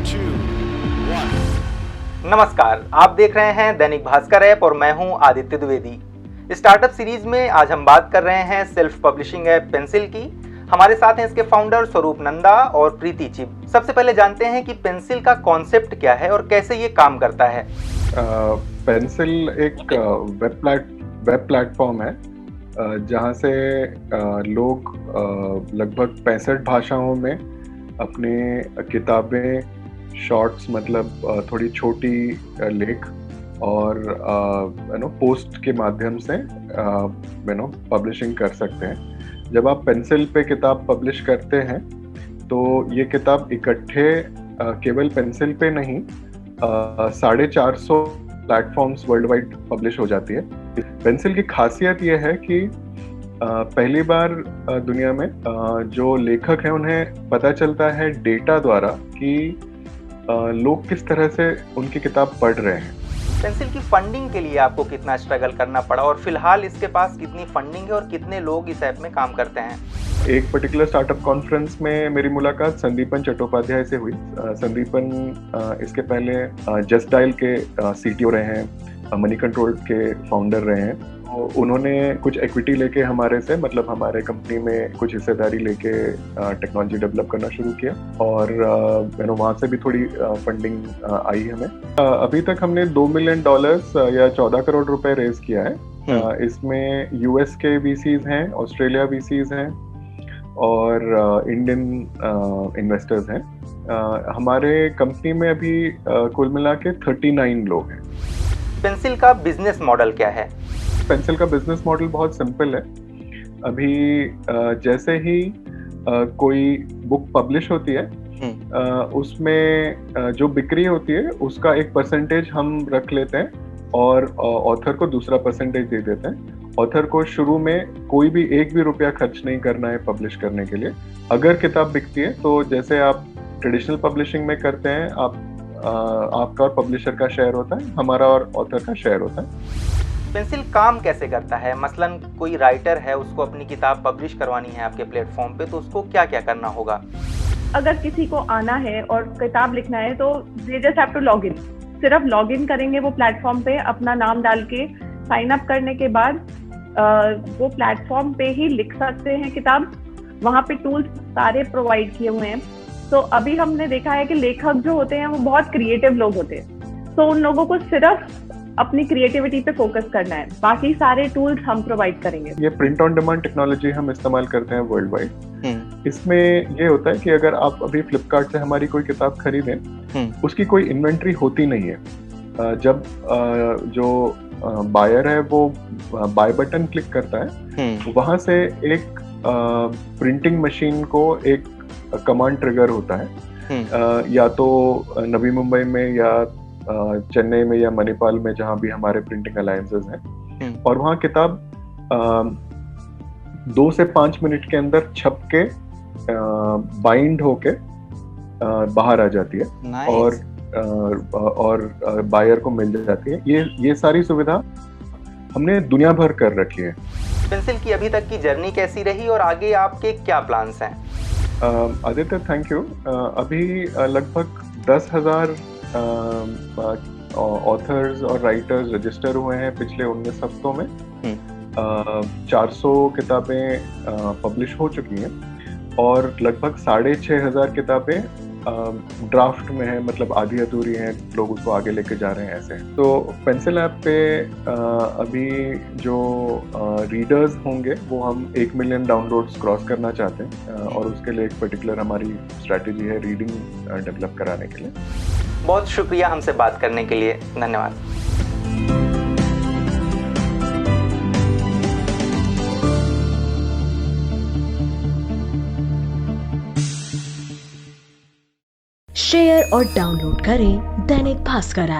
2, 1. नमस्कार, आप देख रहे हैं दैनिक भास्कर ऐप और मैं हूं आदित्य द्विवेदी। स्टार्टअप सीरीज में आज हम बात कर रहे हैं सेल्फ पब्लिशिंग ऐप पेंसिल की। हमारे साथ हैं इसके फाउंडर स्वरूप नंदा और प्रीति चिब। सबसे पहले जानते हैं कि पेंसिल का कॉन्सेप्ट क्या है और कैसे ये काम करता है। पेंसिल एक वेब प्लेटफॉर्म है जहाँ से लोग लगभग 65 भाषाओं में अपने किताबें, शॉर्ट्स मतलब थोड़ी छोटी लेख और पोस्ट के माध्यम से पब्लिशिंग कर सकते हैं। जब आप पेंसिल पे किताब पब्लिश करते हैं तो ये किताब इकट्ठे केवल पेंसिल पे नहीं 450 प्लेटफॉर्म्स वर्ल्ड वाइड पब्लिश हो जाती है। पेंसिल की खासियत ये है कि पहली बार दुनिया में जो लेखक हैं उन्हें पता चलता है डेटा द्वारा कि लोग किस तरह से उनकी किताब पढ़ रहे हैं। पेंसिल की फंडिंग के लिए आपको कितना स्ट्रगल करना पड़ा और फिलहाल इसके पास कितनी फंडिंग है और कितने लोग इस ऐप में काम करते हैं? एक पर्टिकुलर स्टार्टअप कॉन्फ्रेंस में मेरी मुलाकात संदीपन चट्टोपाध्याय से हुई। संदीपन इसके पहले जस्ट डायल के सीटीओ रहे हैं, मनी कंट्रोल के फाउंडर रहे हैं। तो उन्होंने कुछ इक्विटी लेके हमारे से मतलब हमारे कंपनी में कुछ हिस्सेदारी लेके टेक्नोलॉजी डेवलप करना शुरू किया और वहाँ से भी थोड़ी फंडिंग आई हमें। अभी तक हमने $2 मिलियन या 14 करोड़ रुपए रेज किया है। इसमें यूएस के वीसीज हैं, ऑस्ट्रेलिया वीसीज हैं और इंडियन इन्वेस्टर्स हैं। हमारे कंपनी में अभी कुल मिला के 39 लोग हैं। पेंसिल का बिजनेस मॉडल क्या है? पेंसिल का बिजनेस मॉडल बहुत सिंपल है। अभी जैसे ही कोई बुक पब्लिश होती है उसमें जो बिक्री होती है उसका एक परसेंटेज हम रख लेते हैं और ऑथर को दूसरा परसेंटेज दे देते हैं। ऑथर को शुरू में कोई भी एक भी रुपया खर्च नहीं करना है पब्लिश करने के लिए। अगर किताब बिकती है तो जैसे आप ट्रेडिशनल पब्लिशिंग में करते हैं, आपका और पब्लिशर का शेयर होता है, हमारा और ऑथर का शेयर होता है। पेंसिल काम कैसे करता है? मसलन कोई राइटर है, उसको अपनी किताब पब्लिश करवानी है आपके प्लेटफॉर्म पे, तो उसको क्या क्या करना होगा? अगर किसी को आना है और किताब लिखना है तो they just have to log in. सिर्फ लॉग इन करेंगे वो प्लेटफॉर्म पे, अपना नाम डाल के साइन अप करने के बाद वो प्लेटफॉर्म पे ही लिख सकते हैं किताब। वहाँ पे टूल्स सारे प्रोवाइड किए हुए हैं। तो अभी हमने देखा है कि लेखक जो होते हैं वो बहुत क्रिएटिव लोग होते हैं, तो उन लोगों को सिर्फ अपनी क्रिएटिविटी पे फोकस करना है, बाकी सारे टूल्स हम प्रोवाइड करेंगे। ये प्रिंट ऑन डिमांड टेक्नोलॉजी हम इस्तेमाल करते हैं वर्ल्ड वाइड। इसमें ये होता है कि अगर आप अभी फ्लिपकार्ट से हमारी कोई किताब खरीदें, उसकी कोई इन्वेंट्री होती नहीं है। जब जो बायर है वो बाय बटन क्लिक करता है, वहां से एक प्रिंटिंग मशीन को एक कमांड ट्रिगर होता है, या तो नवी मुंबई में या चेन्नई में या मणिपाल में, जहां भी हमारे प्रिंटिंग अलायंसेस हैं, और वहां किताब 2 से 5 मिनट के अंदर छप के बाइंड होके बाहर आ जाती है और बायर को मिल जाती है। ये सारी सुविधा हमने दुनिया भर कर रखी है। पेंसिल की अभी तक की जर्नी कैसी रही और आगे आपके क्या प्लान्स हैं? Aditya, thank you. अभी लगभग 10,000 ऑथर्स और राइटर्स रजिस्टर हुए हैं पिछले 19 हफ्तों में। 400 किताबें पब्लिश हो चुकी हैं और लगभग 6,500 किताबें ड्राफ्ट में है, मतलब आधी अधूरी हैं, लोग उसको आगे लेके जा रहे हैं ऐसे। तो पेंसिल ऐप पे अभी जो रीडर्स होंगे वो हम 1 मिलियन डाउनलोड्स क्रॉस करना चाहते हैं और उसके लिए एक पर्टिकुलर हमारी स्ट्रैटेजी है रीडिंग डेवलप कराने के लिए। बहुत शुक्रिया हमसे बात करने के लिए, धन्यवाद। शेयर और डाउनलोड करें दैनिक भास्कर ऐप।